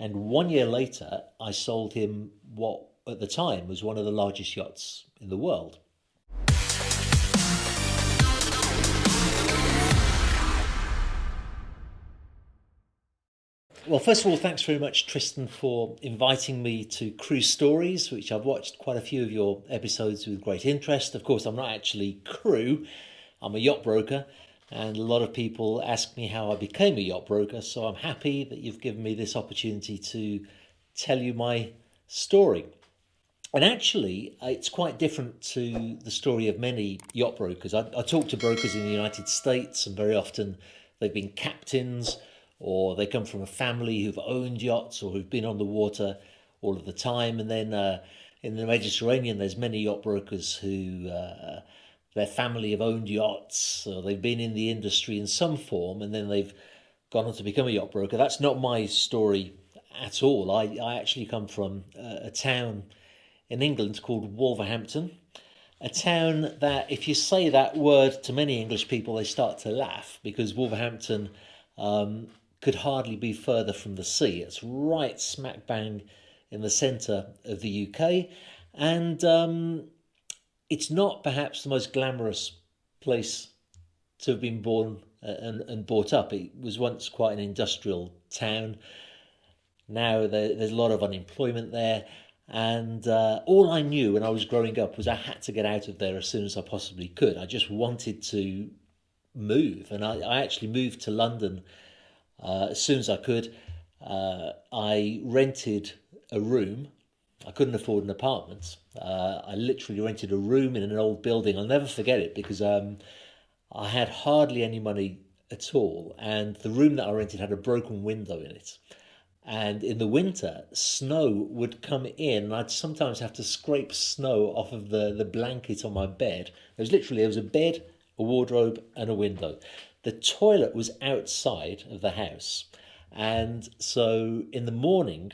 And 1 year later, I sold him what at the time was one of the largest yachts in the world. Well, first of all, thanks very much, Tristan, for inviting me to Cruise Stories, which I've watched quite a few of your episodes with great interest. Of course, I'm not actually crew, I'm a yacht broker, and a lot of people ask me how I became a yacht broker, so I'm happy that you've given me this opportunity to tell you my story. And actually, it's quite different to the story of many yacht brokers. I talk to brokers in the United States, and very often they've been captains or they come from a family who've owned yachts or who've been on the water all of the time. And then in the Mediterranean, there's many yacht brokers who their family have owned yachts, or they've been in the industry in some form, and then they've gone on to become a yacht broker. That's not my story at all. I actually come from a town in England called Wolverhampton, a town that if you say that word to many English people, they start to laugh because Wolverhampton could hardly be further from the sea. It's right smack bang in the centre of the UK, and it's not perhaps the most glamorous place to have been born and brought up. It was once quite an industrial town. Now there's a lot of unemployment there. And all I knew when I was growing up was I had to get out of there as soon as I possibly could. I just wanted to move. And I actually moved to London as soon as I could. I rented a room. I couldn't afford an apartment. I literally rented a room in an old building. I'll never forget it because I had hardly any money at all. And the room that I rented had a broken window in it. And in the winter, snow would come in, and I'd sometimes have to scrape snow off of the blanket on my bed. There was a bed, a wardrobe, and a window. The toilet was outside of the house. And so in the morning,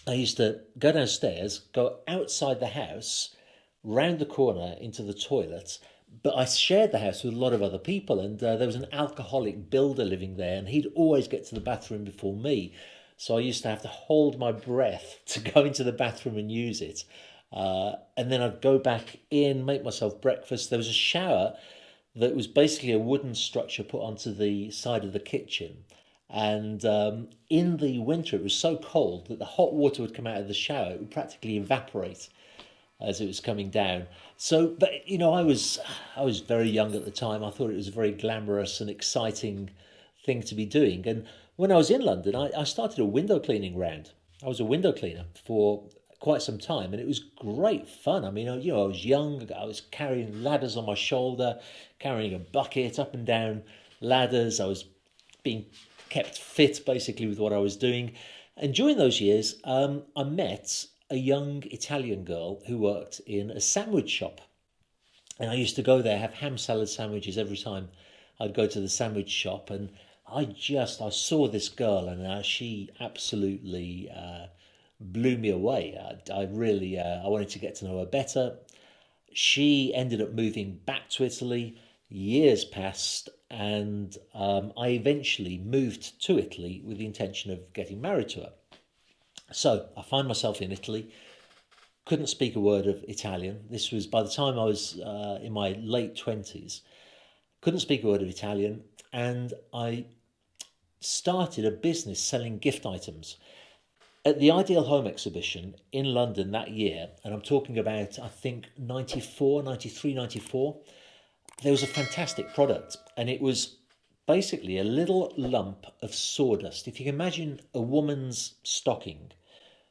I used to go downstairs, go outside the house, round the corner into the toilet. But I shared the house with a lot of other people, and there was an alcoholic builder living there, and he'd always get to the bathroom before me. So I used to have to hold my breath to go into the bathroom and use it. And then I'd go back in, make myself breakfast. There was a shower that was basically a wooden structure put onto the side of the kitchen. And in the winter, it was so cold that the hot water would come out of the shower. It would practically evaporate as it was coming down. So, but I was very young at the time. I thought it was a very glamorous and exciting thing to be doing. And when I was in London, I started a window cleaning round. I was a window cleaner for quite some time, and it was great fun. I mean, I was young. I was carrying ladders on my shoulder, carrying a bucket up and down ladders. I was being kept fit, basically, with what I was doing. And during those years, I met a young Italian girl who worked in a sandwich shop. And I used to go there, have ham salad sandwiches every time I'd go to the sandwich shop. And I saw this girl, and she absolutely blew me away. I wanted to get to know her better. She ended up moving back to Italy. Years passed, and I eventually moved to Italy with the intention of getting married to her. So I find myself in Italy. Couldn't speak a word of Italian. This was by the time I was in my late 20s. Couldn't speak a word of Italian, and I started a business selling gift items. At the Ideal Home exhibition in London that year, and I'm talking about, I think, 94, 93, 94, there was a fantastic product, and it was basically a little lump of sawdust. If you can imagine a woman's stocking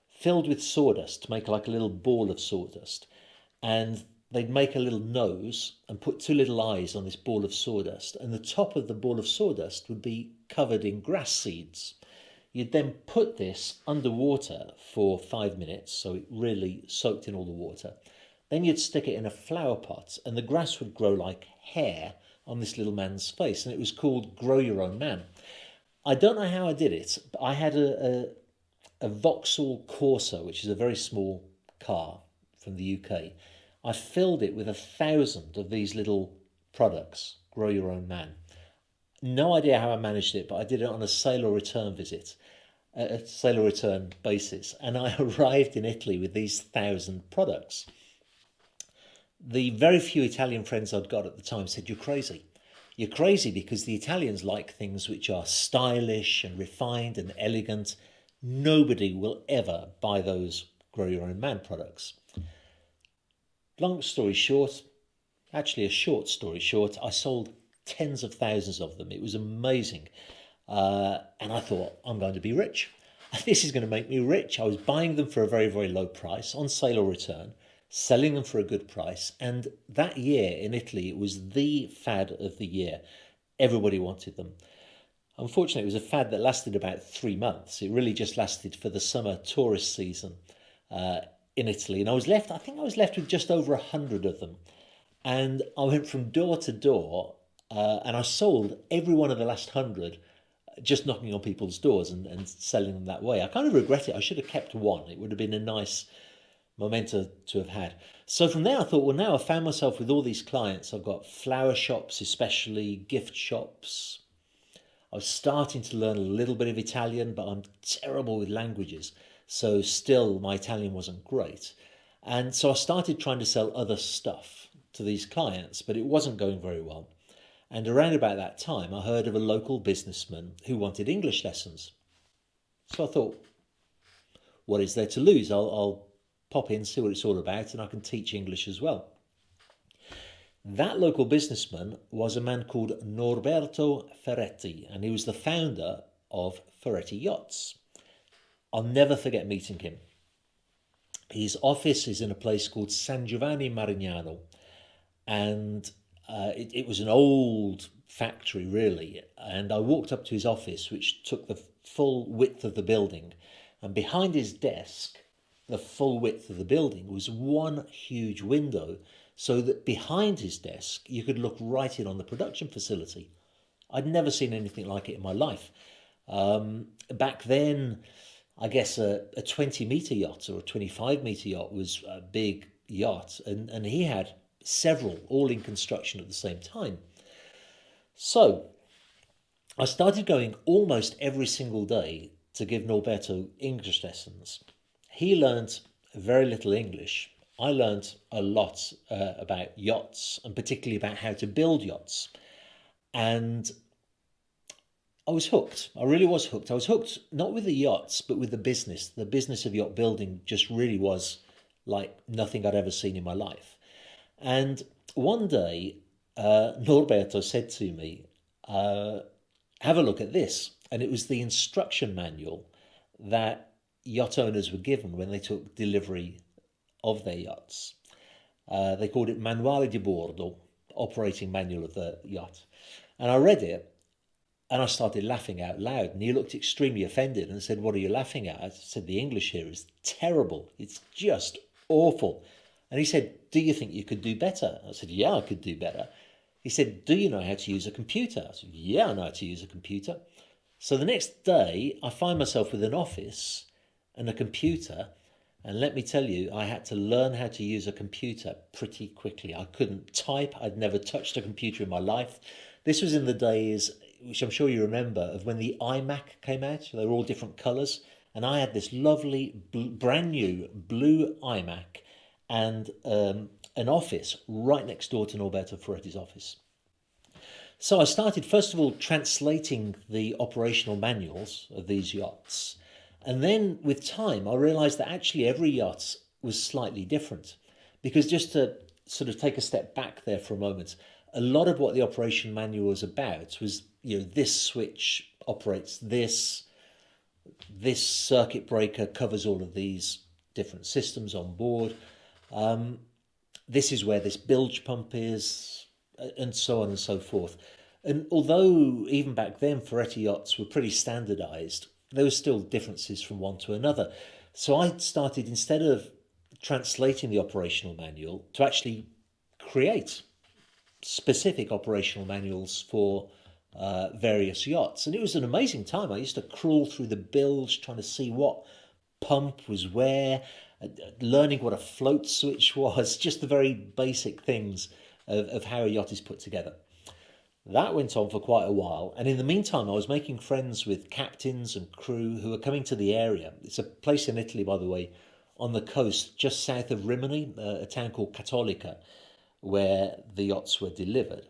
filled with sawdust to make like a little ball of sawdust, and they'd make a little nose and put two little eyes on this ball of sawdust, and the top of the ball of sawdust would be covered in grass seeds. You'd then put this underwater for 5 minutes, so it really soaked in all the water. Then you'd stick it in a flower pot, and the grass would grow like hair on this little man's face, and it was called Grow Your Own Man. I don't know how I did it, but I had a Vauxhall Corsa, which is a very small car from the UK. I filled it with 1,000 of these little products, Grow Your Own Man. No idea how I managed it, but I did it on a sale or return visit. a sale or return basis. And I arrived in Italy with these 1,000 products. The very few Italian friends I'd got at the time said, "You're crazy. You're crazy because the Italians like things which are stylish and refined and elegant. Nobody will ever buy those grow your own man products." Long story short, actually a short story short, I sold tens of thousands of them. It was amazing. And I thought, I'm going to be rich. This is going to make me rich. I was buying them for a very, very low price on sale or return, selling them for a good price. And that year in Italy, it was the fad of the year. Everybody wanted them. Unfortunately, it was a fad that lasted about 3 months. It really just lasted for the summer tourist season in Italy. And I think I was left with just over 100 of them. And I went from door to door and I sold every one of the last 100 just knocking on people's doors and selling them that way. I kind of regret it. I should have kept one. It would have been a nice memento to have had. So from there I thought, well, now I found myself with all these clients. I've got flower shops, especially gift shops. I was starting to learn a little bit of Italian, but I'm terrible with languages. So still my Italian wasn't great. And so I started trying to sell other stuff to these clients, but it wasn't going very well. And around about that time, I heard of a local businessman who wanted English lessons. So I thought, what is there to lose? I'll pop in, see what it's all about, and I can teach English as well. That local businessman was a man called Norberto Ferretti, and he was the founder of Ferretti Yachts. I'll never forget meeting him. His office is in a place called San Giovanni Marignano, and it was an old factory, really. And I walked up to his office, which took the full width of the building. And behind his desk, the full width of the building, was one huge window, so that behind his desk, you could look right in on the production facility. I'd never seen anything like it in my life. Back then, I guess a 20-metre yacht or a 25-metre yacht was a big yacht. And he had several, all in construction at the same time. So I started going almost every single day to give Norberto English lessons. He learned very little English. I learned a lot about yachts, and particularly about how to build yachts. And I was hooked. I really was hooked. I was hooked not with the yachts, but with the business. The business of yacht building just really was like nothing I'd ever seen in my life. And one day, Norberto said to me, have a look at this. And it was the instruction manual that yacht owners were given when they took delivery of their yachts. They called it Manuale di Bordo, operating manual of the yacht. And I read it and I started laughing out loud. And he looked extremely offended and said, "What are you laughing at?" I said, "The English here is terrible. It's just awful." And he said, "Do you think you could do better?" I said, "Yeah, I could do better." He said, "Do you know how to use a computer?" I said, "Yeah, I know how to use a computer." So the next day, I find myself with an office and a computer. And let me tell you, I had to learn how to use a computer pretty quickly. I couldn't type. I'd never touched a computer in my life. This was in the days, which I'm sure you remember, of when the iMac came out. They were all different colours. And I had this lovely, brand new blue iMac and an office right next door to Norberto Ferretti's office. So I started, first of all, translating the operational manuals of these yachts. And then with time, I realised that actually every yacht was slightly different. Because just to sort of take a step back there for a moment, a lot of what the operation manual was about was, this switch operates this circuit breaker covers all of these different systems on board. This is where this bilge pump is, and so on and so forth. And although even back then Ferretti yachts were pretty standardised, there were still differences from one to another. So I started, instead of translating the operational manual, to actually create specific operational manuals for various yachts. And it was an amazing time. I used to crawl through the bilge trying to see what pump was where, learning what a float switch was, just the very basic things of how a yacht is put together. That went on for quite a while, and in the meantime, I was making friends with captains and crew who were coming to the area. It's a place in Italy, by the way, on the coast, just south of Rimini, a town called Cattolica, where the yachts were delivered.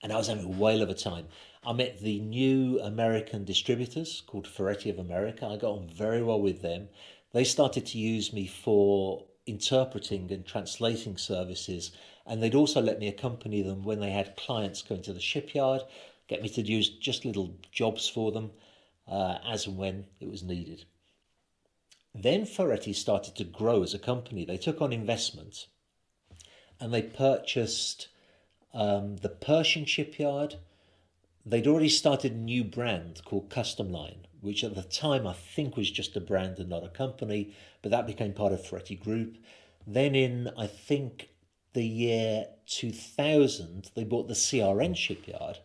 And I was having a whale of a time. I met the new American distributors called Ferretti of America. I got on very well with them. They started to use me for interpreting and translating services, and they'd also let me accompany them when they had clients going to the shipyard, get me to use just little jobs for them as and when it was needed. Then Ferretti started to grow as a company. They took on investment and they purchased the Persian shipyard. They'd already started a new brand called Custom Line, which at the time I think was just a brand and not a company, but that became part of Ferretti Group. Then in, I think, the year 2000, they bought the CRN shipyard.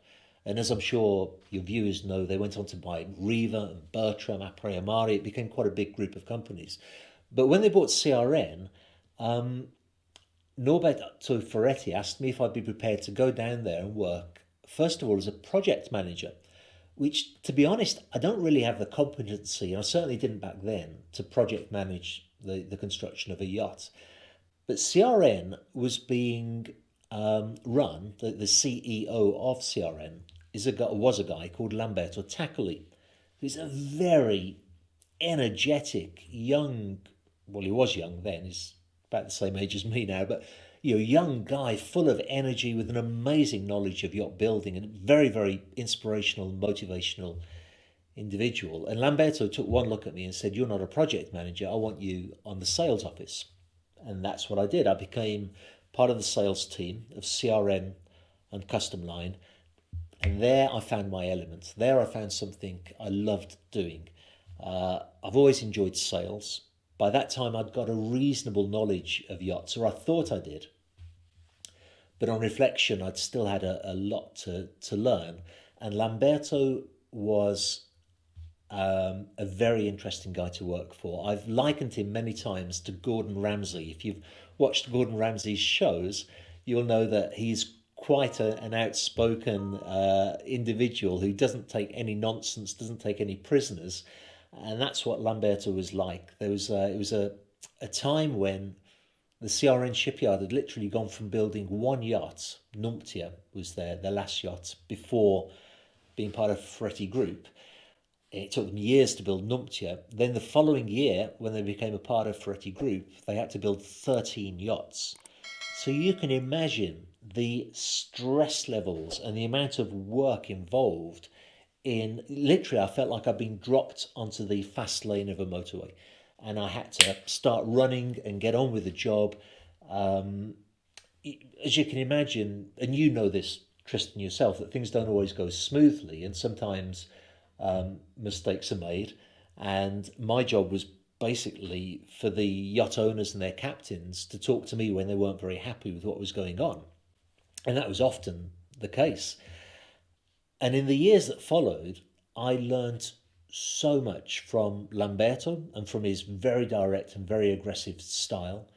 And as I'm sure your viewers know, they went on to buy Riva and Bertram, Apre Amari. It became quite a big group of companies. But when they bought CRN, Norberto Ferretti asked me if I'd be prepared to go down there and work, first of all, as a project manager, which, to be honest, I don't really have the competency, and I certainly didn't back then, to project manage the construction of a yacht. But CRN was being run, the CEO of CRN was a guy called Lamberto Taccoli, who's a very energetic, young, well, he was young then, he's about the same age as me now, but young guy full of energy with an amazing knowledge of yacht building and very, very inspirational and motivational individual. And Lamberto took one look at me and said, "You're not a project manager, I want you on the sales office." And that's what I did. I became part of the sales team of CRN and Custom Line. And there I found my element. There I found something I loved doing. I've always enjoyed sales. By that time, I'd got a reasonable knowledge of yachts, or I thought I did. But on reflection, I'd still had a lot to learn. And Lamberto was a very interesting guy to work for. I've likened him many times to Gordon Ramsay. If you've watched Gordon Ramsay's shows, you'll know that he's quite an outspoken individual who doesn't take any nonsense, doesn't take any prisoners. And that's what Lamberto was like. It was a time when the CRN shipyard had literally gone from building one yacht, Numptia was their last yacht, before being part of Ferretti Group. It took them years to build Numptia. Then the following year, when they became a part of Ferretti Group, they had to build 13 yachts. So you can imagine the stress levels and the amount of work involved in, literally, I felt like I'd been dropped onto the fast lane of a motorway and I had to start running and get on with the job. As you can imagine, and you know this, Tristan, yourself, that things don't always go smoothly and sometimes mistakes are made. And my job was basically for the yacht owners and their captains to talk to me when they weren't very happy with what was going on. And that was often the case. And in the years that followed, I learned so much from Lamberto and from his very direct and very aggressive style.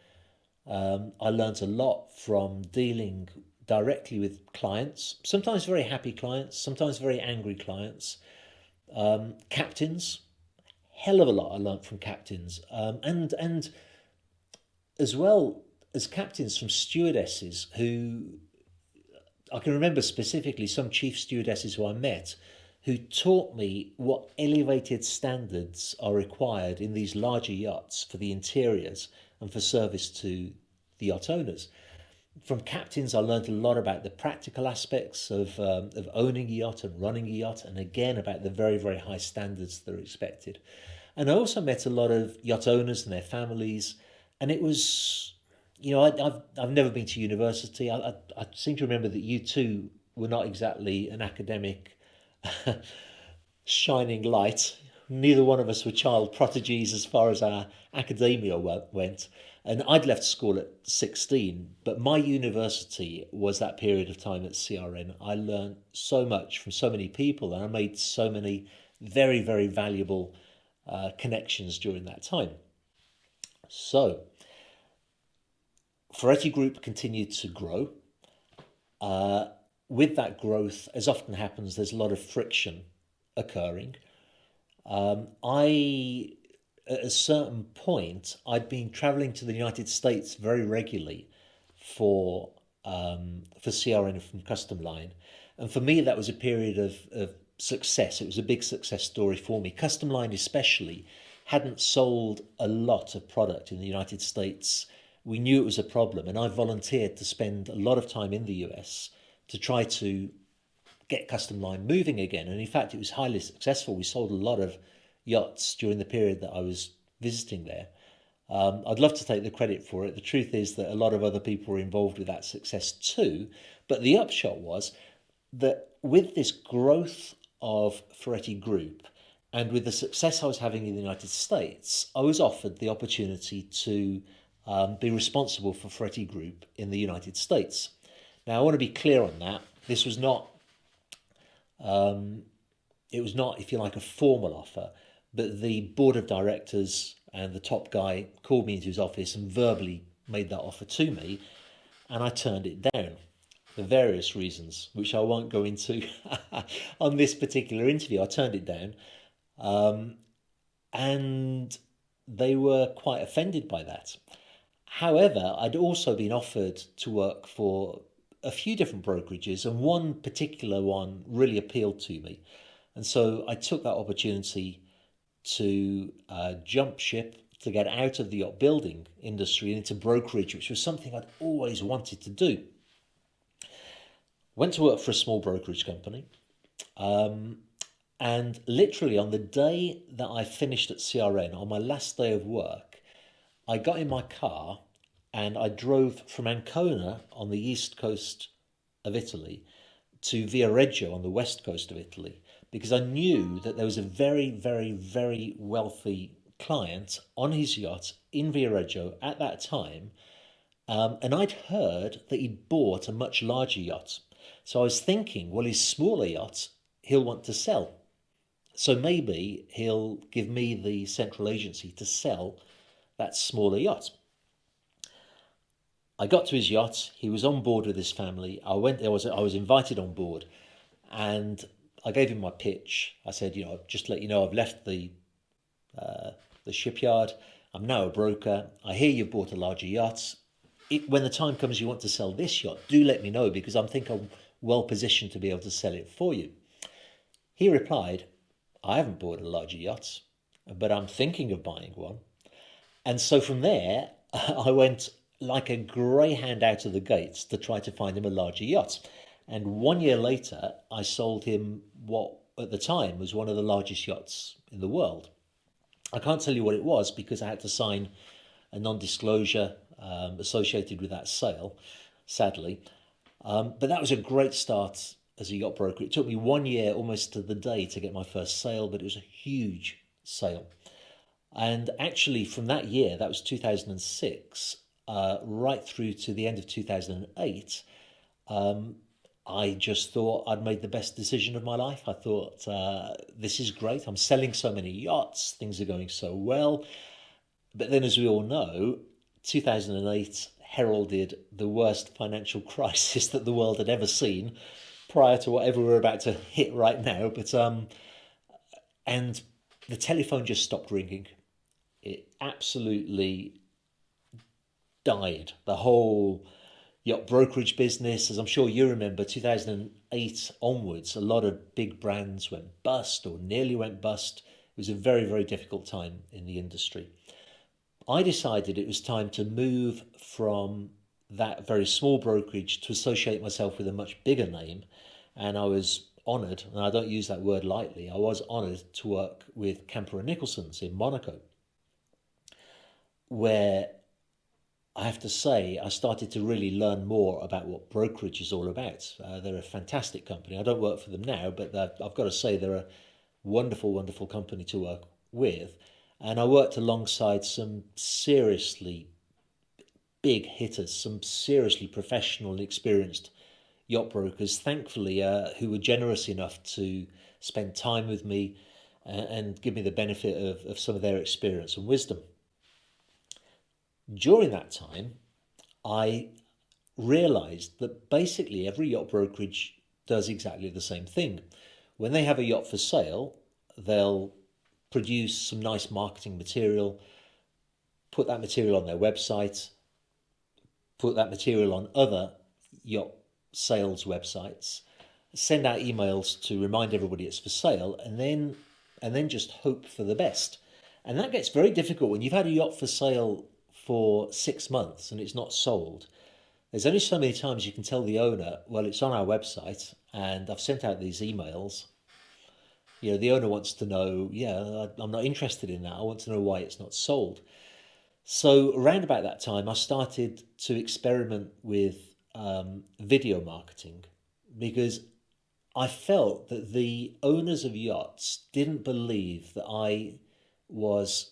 I learned a lot from dealing directly with clients, sometimes very happy clients, sometimes very angry clients, captains. Hell of a lot I learned from captains, and as well as captains from stewardesses who I can remember specifically some chief stewardesses who I met who taught me what elevated standards are required in these larger yachts for the interiors and for service to the yacht owners. From captains, I learned a lot about the practical aspects of owning a yacht and running a yacht, and again about the very, very high standards that are expected. And I also met a lot of yacht owners and their families, and it was, I've never been to university. I seem to remember that you too were not exactly an academic shining light. Neither one of us were child prodigies as far as our academia went. And I'd left school at 16, but my university was that period of time at CRN. I learned so much from so many people, and I made so many very, very valuable connections during that time. So, Ferretti Group continued to grow. with that growth, as often happens, there's a lot of friction occurring. I, at a certain point, I'd been traveling to the United States very regularly for CRN from Custom Line, and for me that was a period of success. It was a big success story for me. Custom Line, especially, hadn't sold a lot of product in the United States. We knew it was a problem, and I volunteered to spend a lot of time in the US to try to get Custom Line moving again. And in fact, it was highly successful. We sold a lot of yachts during the period that I was visiting there. I'd love to take the credit for it. The truth is that a lot of other people were involved with that success too. But the upshot was that with this growth of Ferretti Group and with the success I was having in the United States, I was offered the opportunity to be responsible for Ferretti Group in the United States. Now, I want to be clear on that. This was not, it was not, if you like, a formal offer, but the board of directors and the top guy called me into his office and verbally made that offer to me, and I turned it down for various reasons, which I won't go into on this particular interview. I turned it down, and they were quite offended by that. However, I'd also been offered to work for a few different brokerages, and one particular one really appealed to me. And so I took that opportunity to jump ship, to get out of the yacht building industry and into brokerage, which was something I'd always wanted to do. Went to work for a small brokerage company. And literally on the day that I finished at CRN, on my last day of work, I got in my car and I drove from Ancona on the east coast of Italy to Viareggio on the west coast of Italy, because I knew that there was a very, very, very wealthy client on his yacht in Viareggio at that time. And I'd heard that he'd bought a much larger yacht. So I was thinking, well, his smaller yacht, he'll want to sell. So maybe he'll give me the central agency to sell that smaller yacht. I got to his yacht. He was on board with his family. I was invited on board, and I gave him my pitch. I said, just to let you know, I've left the shipyard. I'm now a broker. I hear you've bought a larger yacht. When the time comes you want to sell this yacht, do let me know, because I think I'm well positioned to be able to sell it for you. He replied, I haven't bought a larger yacht, but I'm thinking of buying one. And so from there, I went like a greyhound out of the gates to try to find him a larger yacht. And 1 year later, I sold him what at the time was one of the largest yachts in the world. I can't tell you what it was because I had to sign a non-disclosure associated with that sale, sadly. But that was a great start as a yacht broker. It took me 1 year, almost to the day, to get my first sale, but it was a huge sale. And actually from that year, that was 2006, right through to the end of 2008, I just thought I'd made the best decision of my life. I thought, this is great. I'm selling so many yachts. Things are going so well. But then, as we all know, 2008 heralded the worst financial crisis that the world had ever seen, prior to whatever we're about to hit right now. But and the telephone just stopped ringing. It absolutely died. The whole yacht brokerage business, as I'm sure you remember, 2008 onwards, a lot of big brands went bust or nearly went bust. It was a very, very difficult time in the industry. I decided it was time to move from that very small brokerage to associate myself with a much bigger name. And I was honoured, and I don't use that word lightly, I was honoured to work with Kemper Nicholson's in Monaco, where I have to say I started to really learn more about what brokerage is all about. They're a fantastic company. I don't work for them now, but I've got to say they're a wonderful, wonderful company to work with. And I worked alongside some seriously big hitters, some seriously professional and experienced yacht brokers, thankfully, who were generous enough to spend time with me and give me the benefit of some of their experience and wisdom. During that time, I realised that basically every yacht brokerage does exactly the same thing. When they have a yacht for sale, they'll produce some nice marketing material, put that material on their website, put that material on other yacht sales websites, send out emails to remind everybody it's for sale, and then just hope for the best. And that gets very difficult when you've had a yacht for sale for 6 months and it's not sold. There's only so many times you can tell the owner, well, it's on our website and I've sent out these emails. You know, the owner wants to know, yeah, I'm not interested in that. I want to know why it's not sold. So around about that time, I started to experiment with video marketing, because I felt that the owners of yachts didn't believe that I was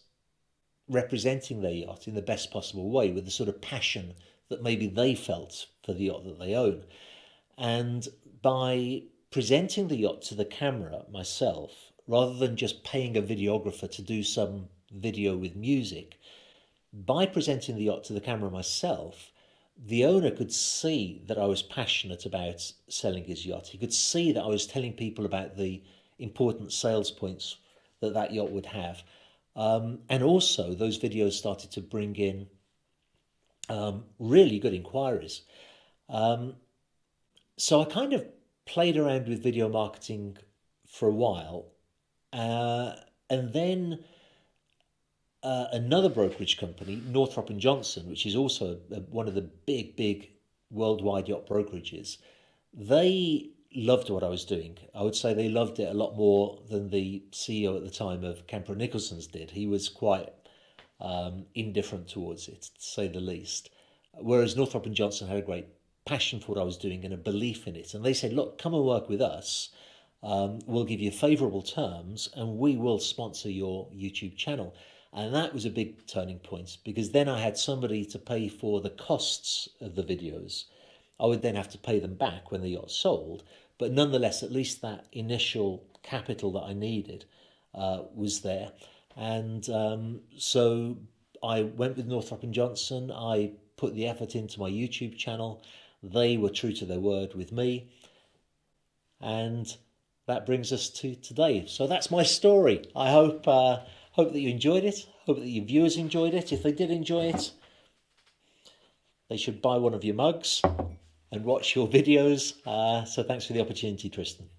representing their yacht in the best possible way, with the sort of passion that maybe they felt for the yacht that they own. And by presenting the yacht to the camera myself, rather than just paying a videographer to do some video with music, by presenting the yacht to the camera myself, the owner could see that I was passionate about selling his yacht. He could see that I was telling people about the important sales points that that yacht would have. And also those videos started to bring in really good inquiries. So I kind of played around with video marketing for a while. And then another brokerage company, Northrop and Johnson, which is also one of the big worldwide yacht brokerages, they loved what I was doing. I would say they loved it a lot more than the CEO at the time of Kemper Nicholson's did. He was quite indifferent towards it, to say the least. Whereas Northrop and Johnson had a great passion for what I was doing and a belief in it. And they said, look, come and work with us. We'll give you favourable terms and we will sponsor your YouTube channel. And that was a big turning point, because then I had somebody to pay for the costs of the videos. I would then have to pay them back when the yacht sold. But nonetheless, at least that initial capital that I needed was there. And so I went with Northrop and Johnson. I put the effort into my YouTube channel. They were true to their word with me. And that brings us to today. So that's my story. I hope that you enjoyed it. Hope that your viewers enjoyed it. If they did enjoy it, they should buy one of your mugs and watch your videos. So thanks for the opportunity, Tristan.